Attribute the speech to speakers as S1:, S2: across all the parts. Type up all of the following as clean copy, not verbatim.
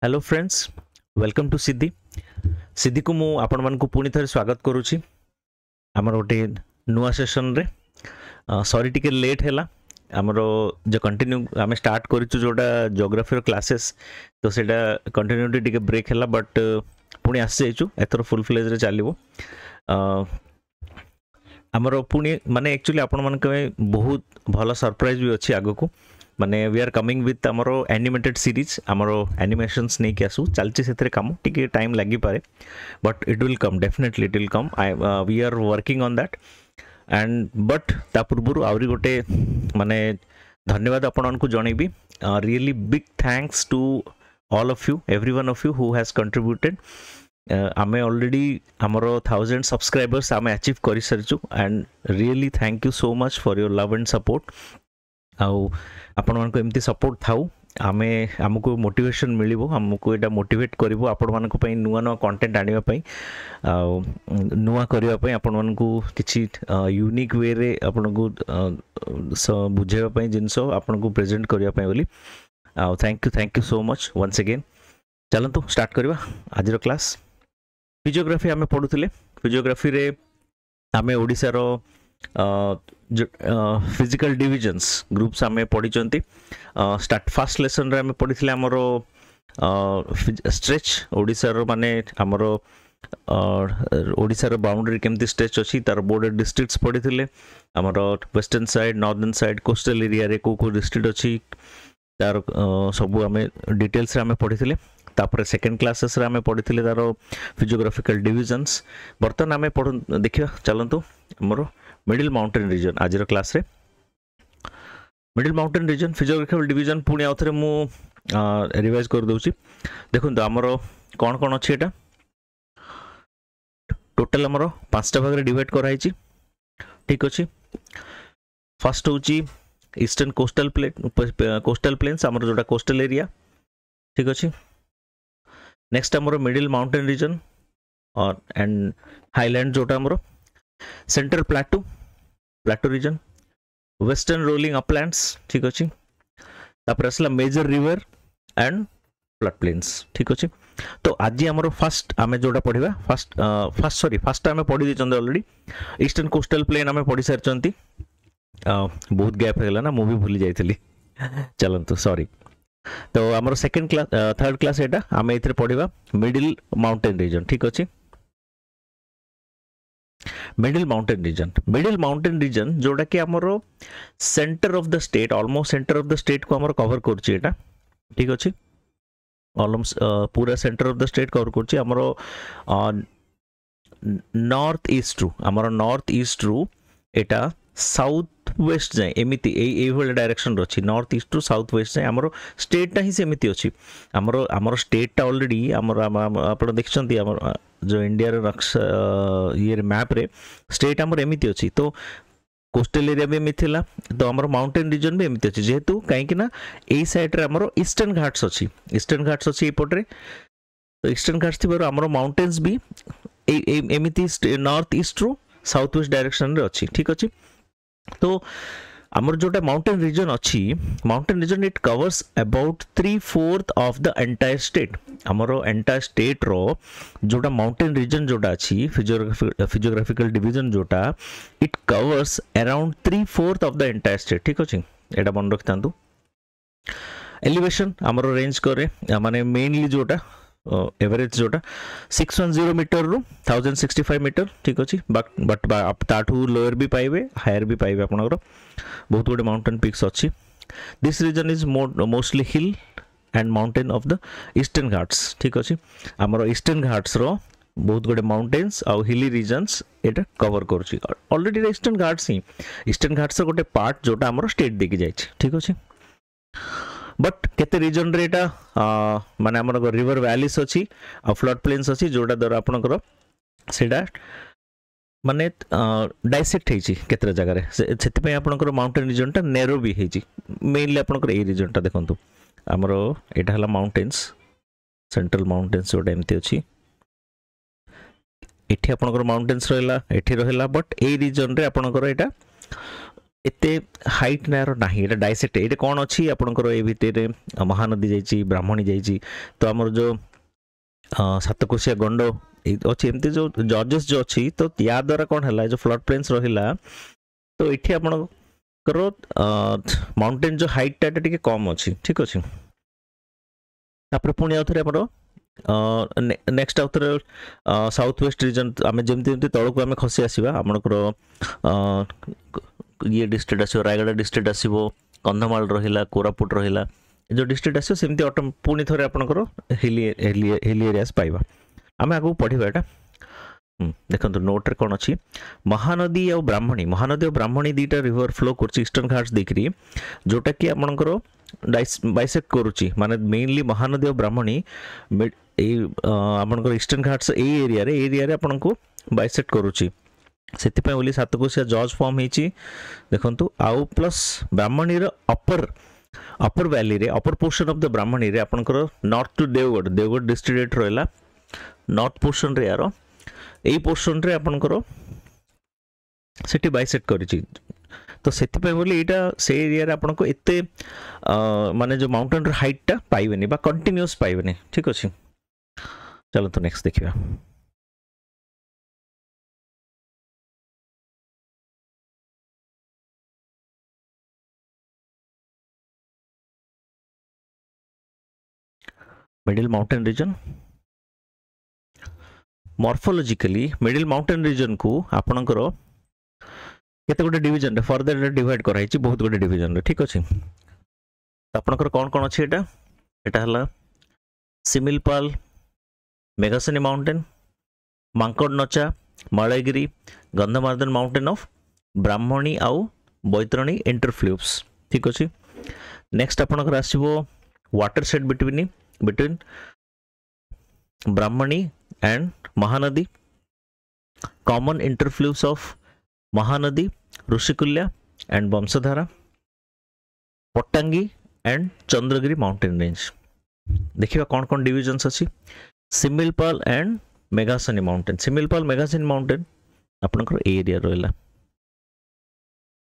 S1: Hello friends welcome to सिद्धि सिद्धि को मु आपण मन को पुणी थे स्वागत करुच्ची आमर गोटे नुआ सेशन रे सॉरी टिके लेट हैला आमर जो कंटिन्यू आम स्टार्ट करूँ जोटा जियोग्राफी क्लासेस तो सेटा कंटिन्यूटी टिके ब्रेक हैला बट पुणी आसी जाइछु एथर फुल फ्लेज रे चलिबो आमर पुणी माने एक्चुअली आपण मन के बहुत भलो सरप्राइज भी अछि आगो को माने वी आर कमिंग विथ आमर एनिमेटेड सीरीज आमर एनिमेशंस नहीं कि आसू चलची से काम टिके टाइम लगी पारे but it will come definitely it will come we are working on that and but ता पूर्व आउरी गोटे माने धन्यवाद आपण को जनइबी really big thanks to all of you every one of you who has contributed आमे ऑलरेडी आमर 1000 सब्सक्राइबर्स आमे अचीव कर सारिचु and really thank you so much for your love and support आउ आपण मानको एमती सपोर्ट थाउ आमे हमको मोटिवेशन मिलिबो हमको एटा मोटिवेट करिवो आपण मानको पई नुवा नुवा कंटेंट आनिबा पई आउ नुवा करिबा पई आपण मानको किछि यूनिक वे रे आपण को बुझेबा पई जिंसो आपण को प्रेजेंट करिबा पई बोली आउ thank you so much once again चलंतु स्टार्ट करबा आज रो क्लास फिजियोग्राफी आमे पढुथिले फिजियोग्राफी रे आमे ओडिसा रो फिजिकल डिविजन्स ग्रुप्स आमे पढ़ी स्टार्ट फर्स्ट लेसन रे आमे पढ़ी आमर स्ट्रेच ओडिसा रो माने आमर ओडिसा रो बाउंड्री केमती स्ट्रेच अछि तार बॉर्डर डिस्ट्रिक्ट्स पढ़ी थिले आमर western side northern side coastal area रे को डिस्ट्रिक्ट अछि तार सब आमे डिटेल्स रे आमे पढ़ी थिले तापर सेकंड क्लासेस रे आमे पढ़ी थिले तार फिजियोग्राफिकल डिविजन्स बर्तन आमे पढ़ देखिबा चलंतु हमरो मिडिल माउंटेन रीजन आज क्लास रे middle mountain reason physiographical division पुणी आउथरे मु रिवाइज कर दोछि देखुन तो हमरो कोन कोन अछि एटा टोटल हमरो पांचटा भाग रे डिवाइड कराई छी ठीक अछि फर्स्ट होछि ईस्टर्न कोस्टल प्लेन्स हमरो जोटा कोस्टल एरिया ठीक अछि नेक्स्ट हमरो मिडिल माउंटेन रीजन और एंड हाईलैंड जोटा हमरो central plateau region western rolling uplands ठीक अछि तापर असला major river and flood plains ठीक अछि तो आज हमरो फर्स्ट आमे जोडा पढिबा फर्स्ट आमे पढि दिचंद ऑलरेडी ईस्टर्न कोस्टल प्लेन आमे पढि सारचंती बहुत गैप हेला ना मूवी भूली जाइतली चलंतु सॉरी तो हमरो सेकंड क्लास थर्ड क्लास एटा आमे इथरे पढिबा मिडिल माउंटेन रीजन ठीक अछि मिडिल माउंटेन रीजन जोड़ा कि हमरो centre of the state almost centre of the state को हमरो कवर करछि एटा ठीक अछि ऑलमोस्ट पूरा centre of the state cover करछि हमरो नॉर्थ ईस्ट रु एटा साउथ वेस्ट जाए एमिति ए होल डायरेक्शन रछि north east to south west जाए हमरो स्टेट ता ही सेमिति अछि हमरो स्टेट ता ऑलरेडी हमरो आपण देखछंती हमरो जो इंडिया रे नक्शा ये मैप रे स्टेट हमर एमिति अछि तो कोस्टल एरिया भी मिथिला तो हमर माउंटेन रीजन भी एमिति अछि जेहेतु काहे कि ना ए साइड रे हमर ईस्टर्न घाट्स अछि ए पट रे तो ईस्टर्न घाट्स थिबार हमर माउंटेन्स भी एमिति नॉर्थ ईस्ट रो साउथ वेस्ट डायरेक्शन रे अछि ठीक अछि तो आमर जोटा mountain region it covers about 3/4 of the entire state आमर एंटायर स्टेट रो जोटा माउंटेन रीजन जोटा अछि फिजियोग्राफिकल डिवीजन जोटा it covers around 3/4 of the entire state ठीक अछि एटा मन रखतांतु एलिवेशन आमर रेंज करे माने मेनली जोटा एवरेज जोटा 610 मीटर रु 1065 मीटर ठीक अछि बट ताठू लोअर भी पाइबे हायर भी पाइबे आपनकर बहुत गुड माउंटेन पीक्स अछि this region is mostly hill and mountain of the Eastern Ghats ठीक अछि हमर ईस्टर्न घाट्स रो बहुत गुड माउंटेन्स और हिली रीजन्स एटा कवर करछि ऑलरेडी ईस्टर्न घाट्स गोटे पार्ट जोटा हमर स्टेट देखि जाय छै ठीक अछि बट केते रीजन रे एटा माने हमर रिवर वैलीज अछि आ फ्लड प्लेन्स अछि जोटा दर आपनकर सेडा माने डाइसेक्ट हेछि केते जगह रे सेति पे आपनकर माउंटेन रीजन ता नेरो भी हेछि मेनली आपनकर ए रीजन ता देखंतु हमरो एटा हला माउंटेन्स सेंट्रल माउंटेन्स जोटा एमति अछि एठी आपनकर माउंटेन्स रहला एठी रहला बट ए रीजन रे आपनकर एटा एते हाइट नार ना ये डाइसेक्ट ये कौन अच्छी आपंकर ये भितर महानदी जाइए ब्राह्मणी जाइए तो आमर जो सातकोशिया गंड अच्छी एमती जो जजेस जो अच्छी तो या द्वारा कौन है जो फ्लड प्लेन्स रहा तो ये आपणकर माउंटेन जो हाइटा टे कम अच्छी ठीक अच्छे तापर पुणी आउ थे आमर नेक्स्ट आउ थे साउथ वेस्ट रीजन आम जमी तौक आम खसी आसवा आपंकर ये डिस्ट्रिक्ट आसो रायगढ़ डिस्ट्रिक्ट आसो कंधमाल रहा कोरापुट रहा जो डिस्ट्रिक्ट आसो सेमती ऑटो पुणी थे आपंकर हिली एरियाज पाइबा आम आगे पढ़ा यहाँ देखो नोट रे कौन अच्छी महानदी और ब्राह्मणी दुईटा रिवर फ्लो कर ईस्टर्न घाट्स देखिए जोटा कि आपंकर बाइसेक्ट करुच्ची माने मेनली महानदी और ब्राह्मणी आपंकर ईस्टर्न घाट्स एरिया आपन को बाइसेक्ट करुच्ची से बोली सातकोशिया जज फॉर्म होती देखु आउ प्लस ब्राह्मणी अपर वैली रे अपर पोर्शन ऑफ द ब्राह्मणी रे आपनकर नॉर्थ टू देवगढ़ डिस्ट्रिक्ट रहा नॉर्थ पोर्शन रे यार यही पोर्शन रे आपनकर सेठी बाइसेक्ट करिछि तो से बोली यहाँ से एरिया आपको एते माने जो माउंटेन हाइट टा पाइबेनी बा कंटिन्यूअस पाइबेनी ठीक अच्छे चलो तो नेक्स्ट देखिए middle mountain reason morphologically middle mountain reason को आपणकर केते गोटे डिवीजन रे फर्दर डिवाइड कराई बहुत गोटे डिवीजन रे ठीक अच्छे आपणकर कौन कौन अच्छे एटा हला Similipal Meghasani mountain Mankadnacha Malayagiri Gandhamardan mountain of Brahmani आउ बैतरणी इंटरफ्लूव्स ठीक अच्छे नेक्स्ट आपणकर आसीबो watershed between Brahmani and Mahanadi common interfluves of Mahanadi Rushikulya and Vamsadhara Pattangi and Chandragiri mountain range देखिए कौन कौन डिविजन्स अच्छी सिमिलपाल एंड मेघासनी माउंटेन आपनकर एरिया रहा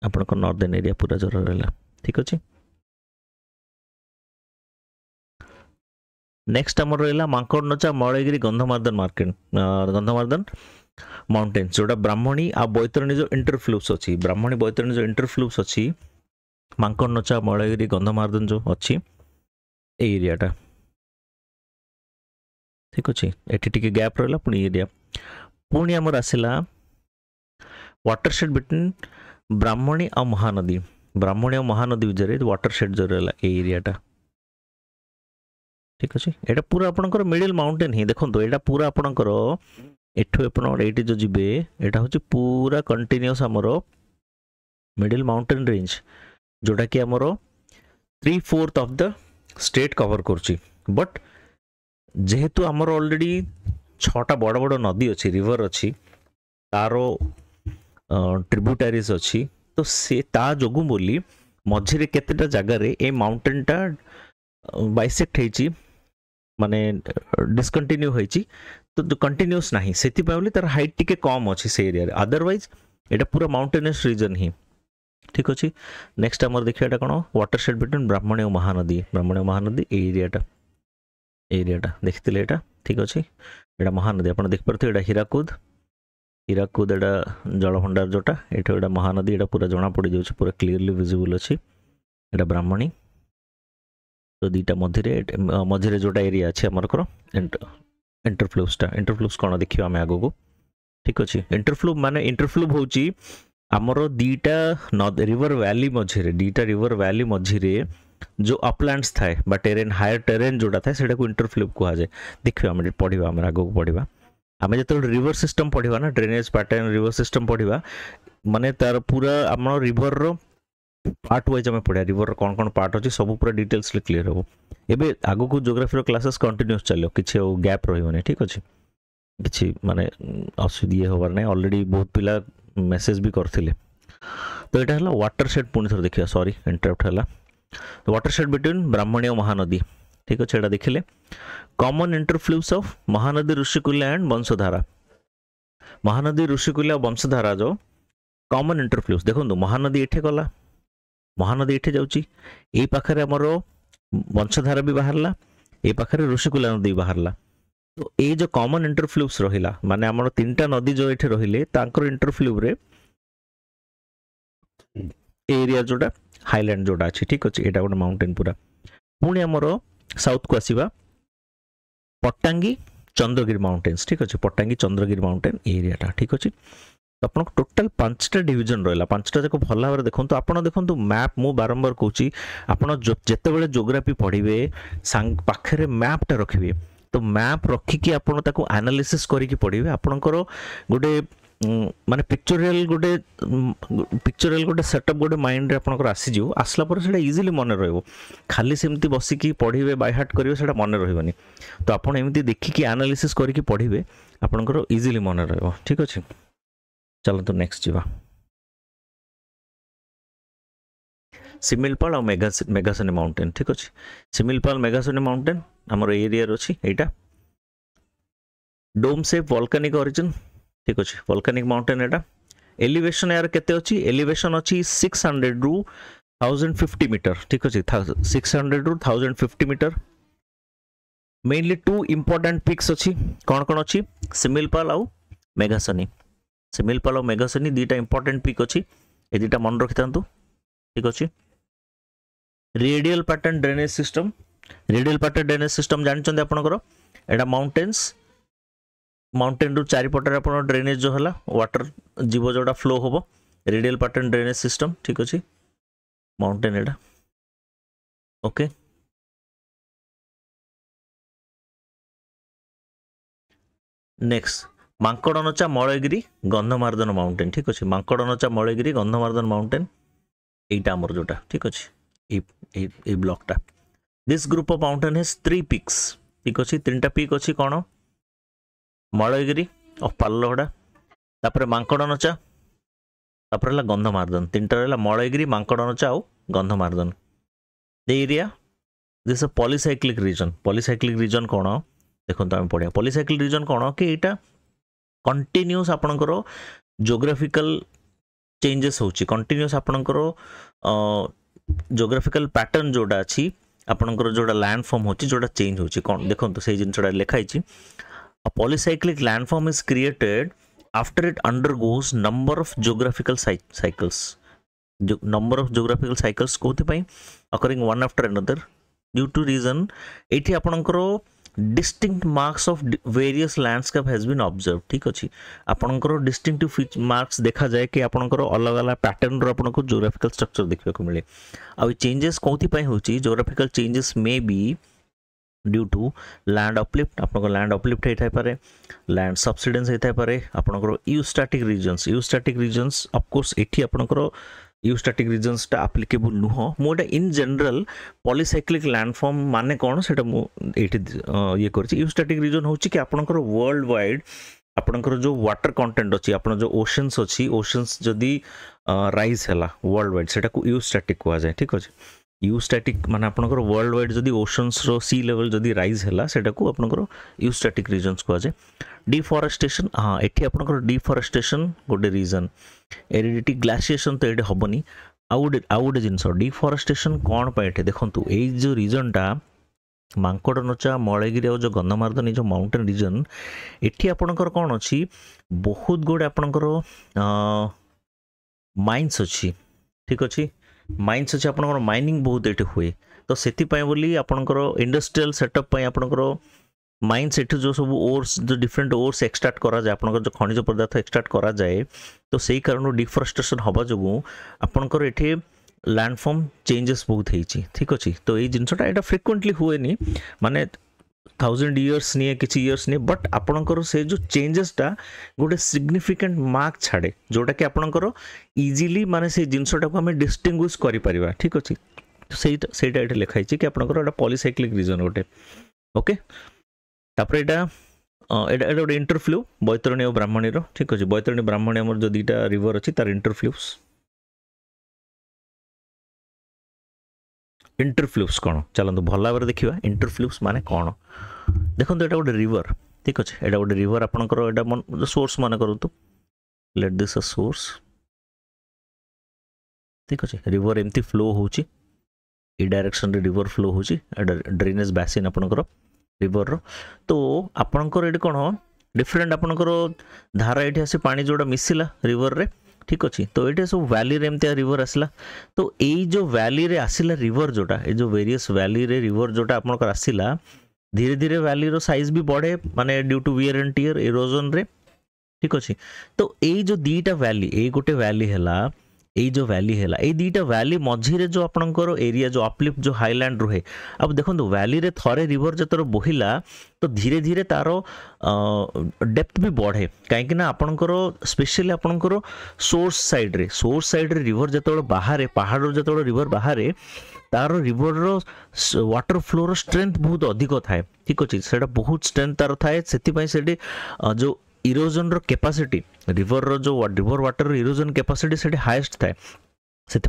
S1: आपनकर नॉर्दर्न एरिया पूरा जरा रहा ठीक अच्छे नेक्स्ट आमर रहा मांकड़नचा मलयगिरी गंधमार्दन माउंटेन जोटा ब्राह्मणी आ बैतरणी जो इंटरफ्लूव्स अच्छी ब्राह्मणी बैतरणी जो इंटरफ्लूव्स अच्छी मांकड़नचा मलयगिरी गंधमार्दन जो अच्छी एरियाटा ठीक अच्छे एटी टिके गैप रहा पुणी एरिया पुणी आमर आसला वाटरशेड बिटवीन ब्राह्मणी आ महानदी विजय वाटरशेड जो रहा एरियाटा ठीक अच्छे यहाँ पूरा आपंकर मिडिल माउंटेन ही देखो यहाँ पूरा आपंकर एठू जो जीवे यहाँ हूँ पूरा कंटिन्यूअस आमर मिडिल माउंटेन रेंज जोटा कि आमर 3/4 ऑफ द स्टेट कवर करुच्ची बट जेहेतु आमर ऑलरेडी 6टा बड़ बड़ नदी अच्छी रिवर अच्छी तार ट्रिब्यूटारीज अच्छी तो से ता जोगु बोली मझे केतेटा जगार ए माउंटेन टा बाइसेक्ट होती माने डिस्कंटिन्यू होती तो कंटिन्यूअस नहीं से तार हाइट टिके कम अच्छी से एरिया अदरवाइज यहाँ पूरा माउंटेनियस रीजन ही ठीक अच्छे नेक्स्ट आमर देखिए कौन वाटरशेड बिटवीन ब्राह्मणी और महानदी एरियाटा देखते यहाँ ठीक अच्छे यहाँ महानदी आप देखिए यहाँ हीराकुद यहाँ जलभंडार जोटा यहाँ महानदी यहाँ पूरा जना पड़ जाऊँ पूरा क्लीयरली विजिबल अच्छी यहाँ ब्राह्मणी तो दीटा मझे जोटा एरिया अच्छे आमर इंटरफ्लूव्स कौन देखिए आम आग को ठीक अच्छे इंटरफ्लूव माने इंटरफ्लूव होची आमर दीटा रिवर वैली मझिरे जो अपलैंड्स थाए बा टेरेन हायर टेरेन जोटा थाए सेटा को इंटरफ्लूव कहा जाए देखिए आम पढ़ा आम आग को पढ़ा आम जो रिवर सिस्टम पढ़ा ना ड्रेनेज पैटर्न रिवर सिस्टम पढ़ा माने तार पूरा आम रिवर रो पार्ट वाइज आम पढ़ा रिवर कौन कौन पार्ट अच्छी सब पूरा डिटेल्स क्लीयर हम एबे आगो को ज्योग्राफी क्लासेस कंटिन्यूअस चलो किसी गैप रही ठीक अच्छे किसी माने असुविधा हबार ना ऑलरेडी बहुत पिला मेसेज भी करथिले तो यहाँ है वाटरशेड पुणी थोड़ा देखिए सॉरी इंटरप्ट है वाटरशेड बिटवीन ब्राह्मणी और महानदी ठीक अच्छे यहाँ देखिले common interfluves of Mahanadi Rushikulya and Vamsadhara जो कॉमन इंटरफ्लूव्स देखो महानदी एठे गला महानदी ये जाऊँगी ये पाखे आमर वंशधारा भी बाहरला ये पाखे ऋषिकुल्या नदी बाहरला तो ये जो कॉमन इंटरफ्लूस रहिला माने आमर 3टा नदी जो ये रहिले तांकर इंटरफ्लू रे एरिया जोटा हाईलैंड जोटा अच्छी ठीक अच्छे यहाँ गोटे माउंटेन पूरा पुणी आमर साउथ को आसवा पट्टांगी चंद्रगिरी माउंटेन्स ठीक अच्छे पट्टांगी चंद्रगिरी माउंटेन एरियाटा ठीक अच्छे तो आप टोटाल 5टा डिविजन रहा 5टा जाक भल भाव देखो आप देखो मैप मु बारंबार कहूँ आपड़ जिते जोग्राफी पढ़े पाखे मैपटा रखिए तो मैप रखिकी आपड़ ताको एनालिसिस करके पढ़े आपणकर गोटे माने पिक्चोरियल गोटे सेटअप गोटे माइंड रे आपणकर आसीजिव आसला पर सेटा इजीली मन रहइबो खाली सेमती बसिकी पढ़िबे बाय हार्ट करिवे सेटा मन रहइबनी तो आपण एमती देखिकी एनालिसिस करके पढ़िबे आपणकर इजीली मन रहइबो ठीक अछि चलो तो नेक्स्ट जीवा सिमिलपाल और मेगासनी माउंटेन ठीक अच्छे सिमिलपाल मेगासनी माउंटेन आमर एरिया अच्छी एटा डोम शेप वोल्केनिक ओरिजिन ठीक अच्छे वोल्केनिक माउंटेन एटा एलिवेशन यार केते अच्छी एलिवेशन अच्छी 600 रु 1050 मीटर ठीक अच्छे 600 रु 1050 मीटर मेनली 2 इंपोर्टेंट पिक्स अच्छी कौन कौन अच्छी सिमिलपाल आउ मेगासनी सिमिलपाल और मेगासनी 2टा इंपोर्टेंट पिक अच्छी ए 2टा मन रखि थांतु ठीक अच्छे रेडियल पैटर्न ड्रेनेज सिस्टम जानते आपंकर एटा माउंटेन्स माउंटेन रु चारिपटे आप ड्रेनेज जो है वाटर जीव जोटा फ्लो हम रेडियल पैटर्न ड्रेनेज सिस्टम ठीक अच्छे माउंटेन एटा okay next मांकड़नचा Malayagiri Gandhamardan mountain ठीक अच्छे मांकड़नचा मलयगिरी गंधमार्दन माउंटेन एटा आमर जोटा ठीक अच्छे ए ब्लॉकटा this group of mountain has 3 peaks ठीक अच्छे 3टा पिक अच्छी कौन मलयगिरी और पालहड़ा तापर मांकड़नचा तापर है गंधमार्दन 3टा रहा मलयगिरी मांकड़नचा और Gandhamardan area this a polycyclic region कौन देखो आम पढ़िया पॉलीसाइक्लिक रीजन कौन कि यहाँ कंटिन्यूस आपणकर जोग्राफिकल चेंजेस होची कंटिन्यूस आपणकर जोग्राफिकल पैटर्न जोड़ा अच्छी आपणकर जोड़ा लैंडफॉर्म होची जोड़ा चेंज होची कौन देखो तो से जिनसटा लिखाई A polycyclic landform is created after it undergoes number of geographical cycles. Number of geographical cycles occurring one after another due to reason एठी आपणकर distinct marks of various landscape has been observed ठीक अच्छी आपणकर distinctive marks देखा जाए कि आपणकर अलग अलग पैटर्न रो आपनको geographical structure देखने को मिले आ चेंजेस कोथि पई होची geographical changes may be due to land uplift आपको लैंड अपलिफ्ट होता है लैंड सबसिडेंस होता है आपंकर यूस्टैटिक रीजन्स ऑफकोर्स एठी आपंकर यूस्टैटिक रीजन्स टा एप्लिकेबल नुह मोटा इन जनरल पॉलीसाइक्लिक लैंडफॉर्म माने कौन से ये कर यूस्टैटिक रीजन हूँ कि आपंकर वर्ल्ड वाइड आपंकर जो वाटर कंटेंट अच्छी आप जो ओशन्स अच्छी ओशन्स जदि राइज है वर्ल्ड वाइड से यूस्टैटिक कह जाए ठीक अच्छे यूस्टैटिक माने आपनकर वर्ल्ड वाइड जदि ओशन्स रो सी लेवल जदि राइज हैला सेटा को आपनकर यूस्टैटिक रीजन्स को आजे डिफॉरेस्टेशन हाँ एठी आपनकर डिफॉरेस्टेशन गोटे रीजन एरिडिटी ग्लासिएशन तो एटे हबनी आउ गोटे जिनस डिफॉरेस्टेशन कौन पे एटे देखंतु ए जो रीजनटा मांकड़नचा मलयगिरी और जो गंधमार्दन जो माउंटेन रीजन एठी आपनकर कौन अच्छी बहुत गुड़े आपनकर माइन्स अच्छी ठीक अच्छी माइन्स अच्छे आपनकर माइनिंग बहुत ये हुए तो से बोली आपनकर इंडस्ट्रियल सेटअप आपनकर माइन्स एठी जो सब ओर्स जो डिफरेंट ओर्स एक्सट्रैक्ट करा जाए आपनकर जो खनिज पदार्थ एक्सट्रैक्ट करा जाए तो सही कारण डिफॉरेस्टेशन हवा जो आपनकर एठी लैंडफॉर्म चेंजेस बहुत होती ठीक अच्छे तो ये जिनसटा यहाँ फ्रिक्वेंटली हुए नहीं माने 1000 इयर्स नहीं किसी इयर्स नहीं बट आपणकर से जो चेंजेसटा गोटे सिग्निफिकेंट मार्क छाड़े जोटा कि आपणकर इजीली माने से जिनसटा को आम डिस्टिंग्विश करिपरिबा ठीक अच्छे सेटा ये लिखाई कि आपणकर एटा पॉलीसाइक्लिक रीजन गोटे ओके तापर एटा गोटे इंटरफ्लू बैतरणी और ब्राह्मणी ठीक अच्छे बैतरणी ब्राह्मणी आमर जो 2टा रिवर अच्छी तार इंटरफ्लूस कौन चलते भल भाव देखा इंटरफ्लूस माने कौन देखो ये गोटे रिवर ठीक अच्छे यहाँ गोटे रिवर आपंकर सोर्स मान करूँ लेट दिस अ सोर्स ठीक अच्छे रिवर एमती फ्लो होची ए डायरेक्शन रे रिवर फ्लो होची ड्रेनेज बेसिन आपनकर रिवर रो तो आपनकर एटी कोन डिफरेंट आपनकर धारा एठी आसी पानी जोडा मिसिला रिवर रे ठीक अच्छे तो ये सब वैली रे एमती रिवर आसला तो यही जो वैली रे आसला रिवर जोटा ये जो वेरियस वैली रे रिवर जोटा आपनकर आसला धीरे धीरे वैली रो साइज भी बढ़े माने due to wear and tear erosion रे ठीक अच्छे तो यही जो दीटा वैली ये गोटे वैली हैला ये जो वैली हैला ये दीटा वैली मझिरे जो आपनकर एरिया जो अपलिफ्ट जो हाईलैंड रुहे अब देखो वैली रे थरे रिवर जतर बोहिला तो धीरे धीरे तार डेप्थ भी बढ़े कहीं आपनकर स्पेशली आपनकर सोर्स साइड रे रिवर जतबे बाहर पहाड़ जतबे रिवर बाहर तार रिवर रो वाटर फ्लो रो स्ट्रेंथ बहुत अधिक थाए ठीक अच्छे से बहुत स्ट्रेंथ तार थाए से जो इरोजन रो कैपेसिटी रिवर रो जो रिवर वाटर इरोजन कैपेसिटी से हाईएस्ट थाए से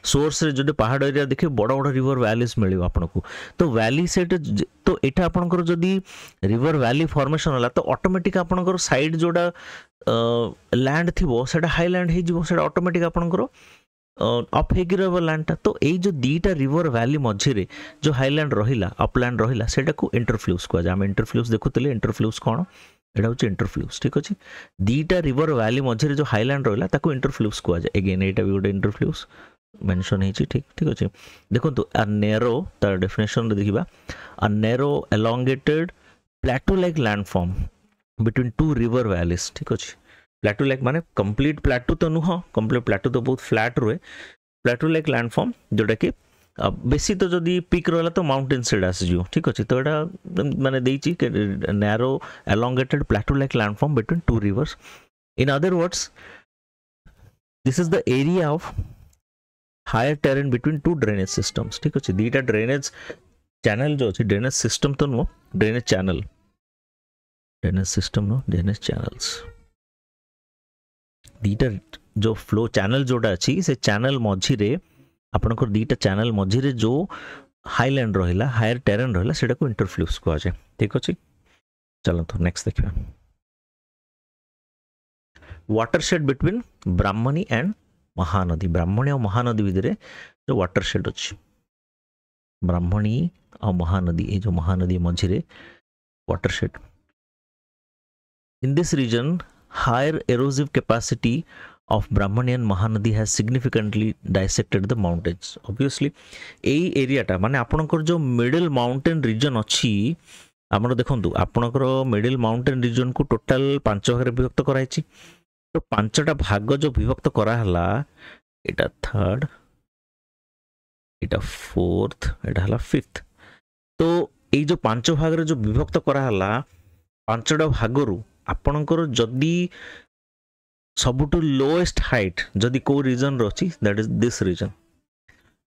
S1: सोर्स रे जो पहाड़ एरिया देखिए बड़ बड़ रिवर वैलीज मिले आपको तो वैली से तो यहाँ आपंकर जदि रिवर वैली फॉर्मेशन होला तो ऑटोमेटिक आपंकर साइड जोड़ा लैंड थी से हाईलैंड हो ऑटोमेटिक आपंकर अप हो लैंड तो यही जो दीटा रिवर वैली मझिरे जो हाईलैंड रहिला अपलैंड रहिला सेटा को इंटरफ्लूस कह जाए इंटरफ्लूस देखुले इंटरफ्लूस कौन एटा हूँ इंटरफ्लूस ठीक अच्छे दीटा रिवर वैली मझिरे जो हाईलैंड रहिला ताको इंटरफ्लूस कह जाए एगेन एटा भी गोटे इंटरफ्लूस मेंशन है ठीक ठीक अच्छे देखो आ नैरो तार डेफिनेशन देखा आ narrow elongated plateau like landform between two river valleys ठीक अच्छे प्लेटो लाइक माने कंप्लीट प्लेटो तो नुह कंप्लीट प्लेटो तो बहुत फ्लैट रुए प्लेटो लाइक लैंडफॉर्म जोटा कि बेसी तो जदि पीक रहा तो माउंटेन साइड आसीज ठीक अच्छे तो यहाँ माने देइछि narrow elongated plateau like landform between two rivers in other words this is the area of higher terrain between two drainage systems ठीक अच्छे दीटा ड्रेनेज चैनल जो अच्छे ड्रेनेज सिस्टम तो नुह drainage channel drainage system no drainage channels दीटा जो flow channel जोटा अच्छी से चैनल मझिरे आपनकर दीटा चैनल मझिरे जो हाईलैंड रहिला हायर टेरेन रहिला सेटा को इंटरफ्लूस कह जाए ठीक अच्छे चलो तो नेक्स्ट देखिए watershed between Brahmani and Mahanadi Brahmani और महानदी भितर जो वाटरशेड अच्छी ब्राह्मणी और महानदी ये जो महानदी मझिरे watershed in this region higher erosive capacity of Brahmani and Mahanadi has significantly dissected the mountains. Obviously, এই এরিয়াটা মানে আপনার जो मिडिल माउंटेन रीजन अच्छी আপনার দেখুন আপনার मिडिल माउंटेन रीजन को टोटाल 5 भाग विभक्त कराई तो 5टा भाग जो विभक्त कराला एटा थर्ड एटा फोर्थ एटा हला फिफ्थ तो ये जो 5 भाग जो विभक्त कराला 5टा भागरू आपणकर जदि सबुठु लोएस्ट हाइट जदि को रीजन रही दैट इज दिस रीजन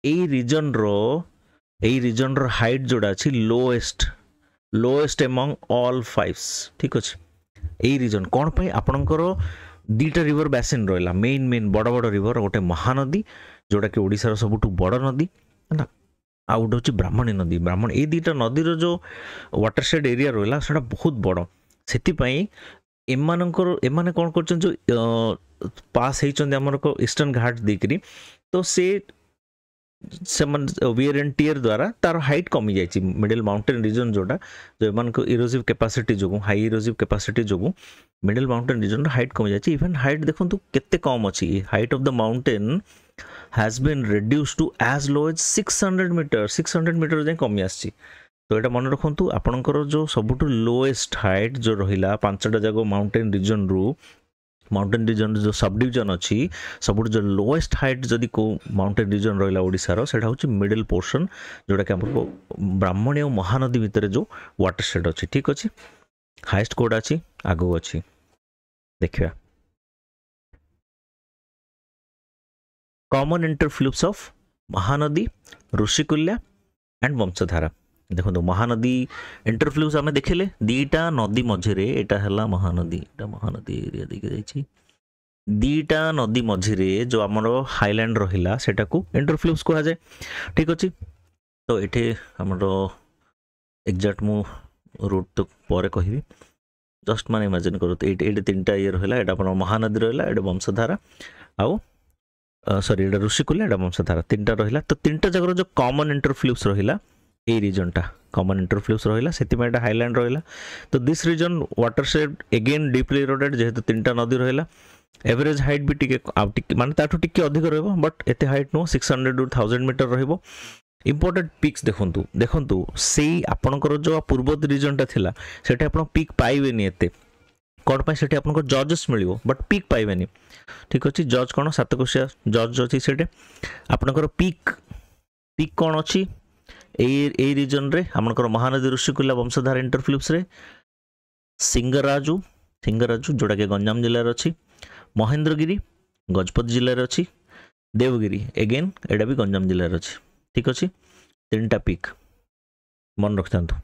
S1: ए रीजन रो हाइट जोड़ा अच्छी लोएस्ट एमंग ऑल फाइव्स ठीक अच्छे ए रीजन कौन पे आपणकर दीटा रिवर बेसिन रहा मेन बड़ बड़ रिवर गोटे महानदी जोटा कि ओडिशार सबुठु बड़ नदी है आ गोटे हूँ ब्राह्मणी नदी ब्राह्मणी ए दीटा नदीर जो वाटरशेड एरिया रहा से बहुत बड़ से एमाने कौन कर जो पास होमर ईस्टर्न घाट देकरी तो से वियर एंड टियर द्वारा तार हाइट कमी जाइए मिडिल माउंटेन रीजन जोटा जो एम इरोजिव कैपेसिटी जो हाई इरोजिव कैपेसिटी जो मिडिल माउंटेन रीजन हाइट कमी जाइए इवन हाइट देखो केते कम अच्छी height of the mountain has been reduce to as low as 600 metre जाए कमी आसी तो ये मन रखु आपणकर जो सबुठु लोएस्ट हाइट जो रहा 5टा जगह माउंटेन रीजन जो सब डिविजन अच्छी सब जो लोएस्ट हाइट जदि को माउंटेन रीजन रहा ओडिशार सेटा हूँ मिडिल पोर्शन जोटा कि हमको ब्राह्मणी और महानदी भितर जो वाटरशेड अच्छी ठीक अच्छे हाइएस्ट कोड अच्छी आगो अच्छी देखिए common interfluves of Mahanadi Rushikulya and Vamsadhara देखो महानदी इंटरफ्लूस आम देखले दीटा नदी मझिरे एटा हला महानदी एरिया देखि जाइछि दीटा नदी मझिरे जो आमर हाईलैंड रहिला सेटा को इंटरफ्लूस कहा जाए ठीक अच्छे तो ये आमर एग्जैक्ट मु रूट तो पर कहबी जस्ट माने इमेजिन करो तो ये 3टा ये रहा ये महानदी रहा ये वंशधारा आउ सॉरी एटा ऋषिकुल्या एटा वंशधारा तीनटा रहिला तो तीनटा जगह जो कॉमन इंटरफ्लूस रहिला ए रीजनटा कॉमन इंटरफ्लूस रहिला सेतिमे एटा हाईलैंड रहिला तो this region watershed again deeply eroded जेहेतु तीनटा नदी रहिला एवरेज हाइट भी टिके माने ताठू टिके अधिक रहबो बट एते हाइट नो 600 टू 1000 मीटर रहबो इंपोर्टेंट पिक्स देखंतु सेई आपनकर जो पूर्व रीजनटा थिला सेटा आपन पिक पाइबेनी एते कौन पाई सेठी आपनको जजेस मिलियो बट पिक पाइबेनी ठीक अछि जज कोन सातकोशिया जज अछि सेटे आपनकर पिक कोन अछि ए रीजन रे आपनकर महानदी ऋषिकुल्या वंशधारा इंटरफ्लूस रे सिंगराजू जोटा के गंजाम जिल्ला रे अछि महेंद्रगिरी गजपति जिल्ला रे अछि देवगिरी अगेन एडा भी गंजाम जिल्ला रे अछि ठीक अछि तीनटा पिक मन रखथांतु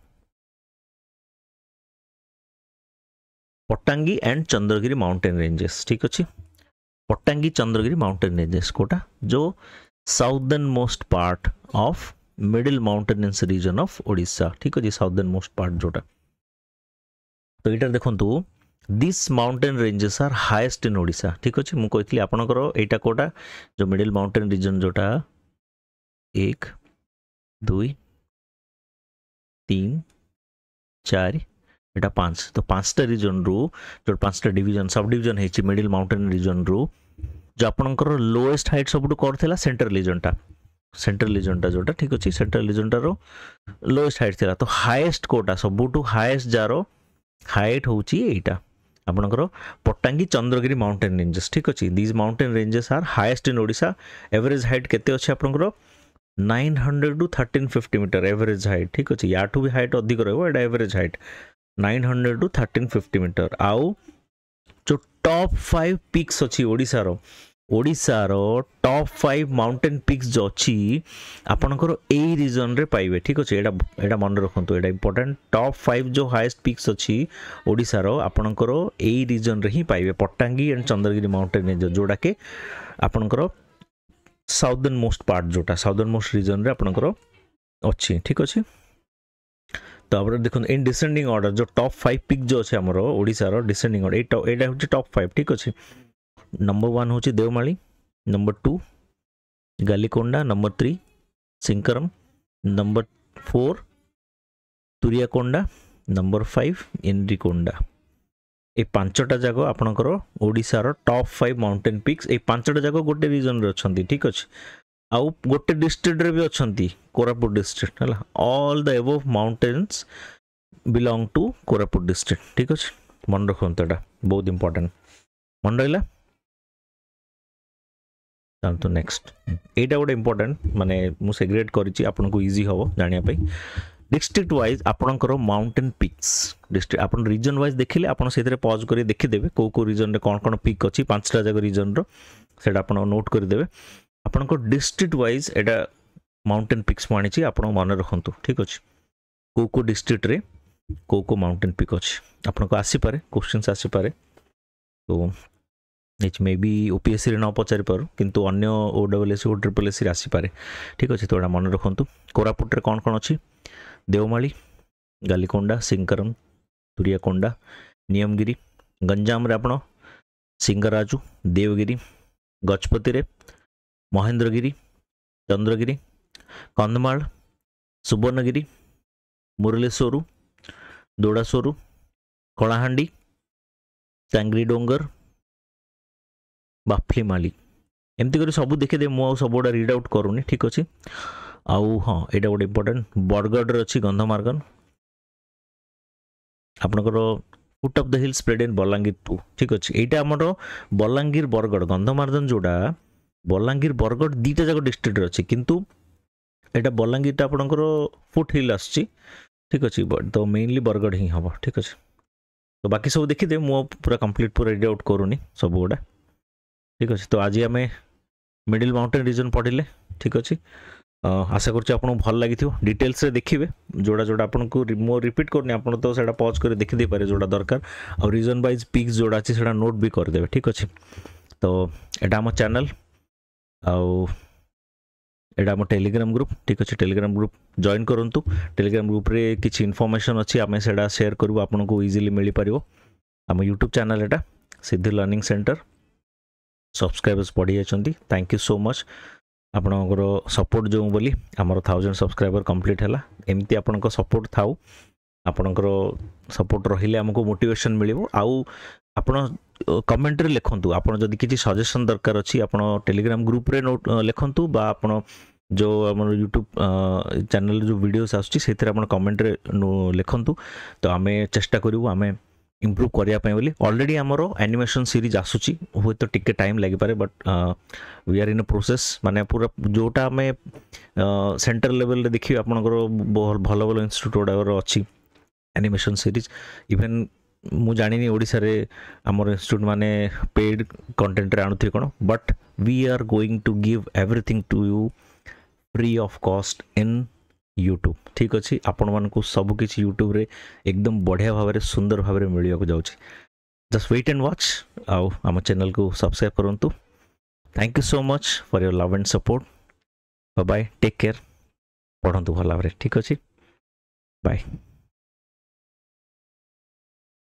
S1: Pottangi and Chandragiri mountain ranges ठीक अछि पट्टांगी चंद्रगिरी माउंटेन रेंजेस कोटा जो southernmost part of middle mountainous region of Odisha ठीक अछि साउदर्न मोस्ट पार्ट जोटा तो इटा देखंतु this mountain ranges are highest in Odisha ठीक अछि मु कहितली आपनकर एटा कोटा जो मिडिल माउंटेन रीजन जोटा 1 2 3 4 एटा 5 तो 5टा रीजन रू जो 5टा डिवीजन सब डिवीजन हेछि मिडिल माउंटेन रीजन रू जो आपनकर लोएस्ट हाइट सबटू करथिला सेंट्रल रीजन टा जोटा ठीक अछि सेंट्रल रीजन टा रो लोएस्ट हाइट थिला तो हाईएस्ट कोटा सबटू हाईएस्ट जारो हाइट होछि एटा आपनकर पट्टांगी चंद्रगिरी माउंटेन रेंजेस ठीक अछि these mountain ranges are highest in Odisha average height केते अछि आपनकर 900 टू 1350 मीटर एवरेज हाइट ठीक अछि याठू भी हाइट अधिक रहबो एटा एवरेज हाइट 900 टू 1350 मीटर आउ जो टॉप 5 पिक्स अछि ओडिशा रो टॉप 5 माउंटेन पिक्स जो अछि आपनकर ए रीजन रे पाइबे ठीक अछि एटा मन रखंतु एटा इंपोर्टेंट टॉप 5 जो हाईएस्ट पिक्स अछि ओडिशा रो आपनकर ए रीजन रे ही पाइबे पट्टांगी एंड चंद्रगिरी माउंटेन रेंज जोडा के आपनकर साउदर्न मोस्ट पार्ट जोटा साउदर्न मोस्ट रीजन रे आपनकर अछि ठीक अछि तो आप देखो इन डिसेंडिंग ऑर्डर जो टॉप 5 पिक जो अच्छे आमर ओडिशा रो डिसेंडिंग ऑर्डर एटा हूँ टॉप 5 ठीक अच्छे नंबर 1 हूँ Deomali number 2 Galikonda number 3 Sinkaram number 4 Turiakonda number 5 Inrikonda ए 5टा जगह आपनकर ओडिशा रो टॉप 5 माउंटेन पिक्स ए 5टा जगह गोटे रीजन रे अछंती ठीक अछि आउ गोटे डिस्ट्रिक्ट रे भी अछंती कोरापुट डिस्ट्रिक्ट हला all the above mountains belong to Koraput district ठीक अछि मन रखंत एटा बहुत इंपोर्टेंट मन रहला तो नेक्स्ट एटा गोटे इंपोर्टेंट माने मु सेग्रेगेट करिछि आपन को इजी हबो जानिया पई डिस्ट्रिक्ट वाइज आपनकर माउंटेन पिक्स डिस्ट्रिक्ट आपन रीजन वाइज देखिले आपन सेतरे पॉज करी देखि देबे को रीजन रे कोन पिक अछि 5टा जगह रीजन रो सेटा आपन नोट करि देबे आपन को डिस्ट्रिक्ट वाइज एटा माउंटेन पिक्स मानिछि आपन मन रखंतु ठीक अछि को डिस्ट्रिक्ट रे को माउंटेन पिक अछि आपन को आसी पारे क्वेश्चंस आसी पारे तो एच मे बी ओपीएससी रे न पचारि पारु किंतु अन्य ओडब्ल्यूएससी ओ ट्रिपल एससी रे आसी पारे ठीक अछि तो एटा मन रखंतु कोरापुट रे कोन अछि देवमाली गालीकोंडा सिंकरम तुरियाकोंडा नियमगिरी गंजाम रे आपण सिंगराजू देवगिरी गजपति रे महेंद्रगिरी चंद्रगिरी कंधमाल सुवर्णगिरी मुरलेश्वरू दोडासोरू कलाहांडी चांगरी डोंगर बाफलीमाली एमती करी सब देखि दे मु सबोडा रीड आउट करूनी ठीक अछि आउ हाँ एटा गोटे इंपोर्टेंट बरगढ़ रे अछि गंधमार्गन आपनकर foot of the hill spread in Balangir 2 ठीक अछि एटा हमर बलांगीर बरगढ़ गंधमार्गन जोडा बलांगीर बरगढ़ दीटा जगह डिस्ट्रिक्ट रे अछि किंतु एटा बलांगीर ता आपनकर फुट हिल आछि ठीक अछि तो मेनली बरगढ़ ही हबो ठीक अछि तो बाकी सब देखि दे मु पूरा कंप्लीट पूरा रीड आउट करूनी सब गोडा ठीक अछि तो आज हमें मिडिल माउंटेन रीजन पढ़िले ठीक अछि आशा करछि आपन भल लागिथियो डिटेल्स रे देखिबे जोडा जोडा आपन को मो रिपीट करनी आपन तो सेडा पॉज करे देखि दे पारे जोडा दरकार और रीजन वाइज पिक्स जोडा अछि सेडा नोट भी कर देबे ठीक अछि तो एटा हम चैनल आउ एटा हम टेलीग्राम ग्रुप ठीक अछि टेलीग्राम ग्रुप जॉइन करंतु टेलीग्राम ग्रुप रे किछि इन्फॉर्मेशन अछि हमें सेडा शेयर करबो आपन को इजीली मिली परिबो हम YouTube चैनल एटा सिद्धि लर्निंग सेंटर सब्सक्राइबर्स बढ़ी जाती थैंक यू सो मच आपणकर सपोर्ट जो बोली आमर 1000 सब्सक्राइबर कंप्लीट है एमती आपण सपोर्ट थाउ आपणकर सपोर्ट रहिले आमको मोटिवेशन मिलिबो आउ आपण कमेंट रे लिखंतु आपण जदि किछि सजेशन दरकार अछि आपण टेलीग्राम ग्रुप रे नोट लिखंतु बा आपण जो हमर यूट्यूब चैनल जो वीडियोस आछी सेतिर आपण कमेंट रे लिखंतु तो आमे चेष्टा करिवु आमे इम्प्रूव करिया पय बोली ऑलरेडी हमरो एनिमेशन सीरीज आसुची हो तो टिके टाइम लागि पारे but we are in a process माने पूरा जोटा हमें सेंटर लेवल रे देखि आपनकर भलो भलो इंस्टीट्यूट और अछि एनिमेशन सीरीज इवन मु जानिनी ओडिसा रे हमर इंस्टीट्यूट माने पेड कंटेंट रे आनुथि कोन but we are going to give everything to you free of cost in YouTube ठीक अच्छे आपण मानक सब किसी यूट्यूब रे एकदम बढ़िया भाव सुंदर भाव मिलवा को जाऊँगी जस्ट वेट एंड वॉच आउ आम चैनल को सब्सक्राइब करूँ thank you so much for your love and support bye take care पढ़ंतु भल भाव ठीक अच्छे बाय।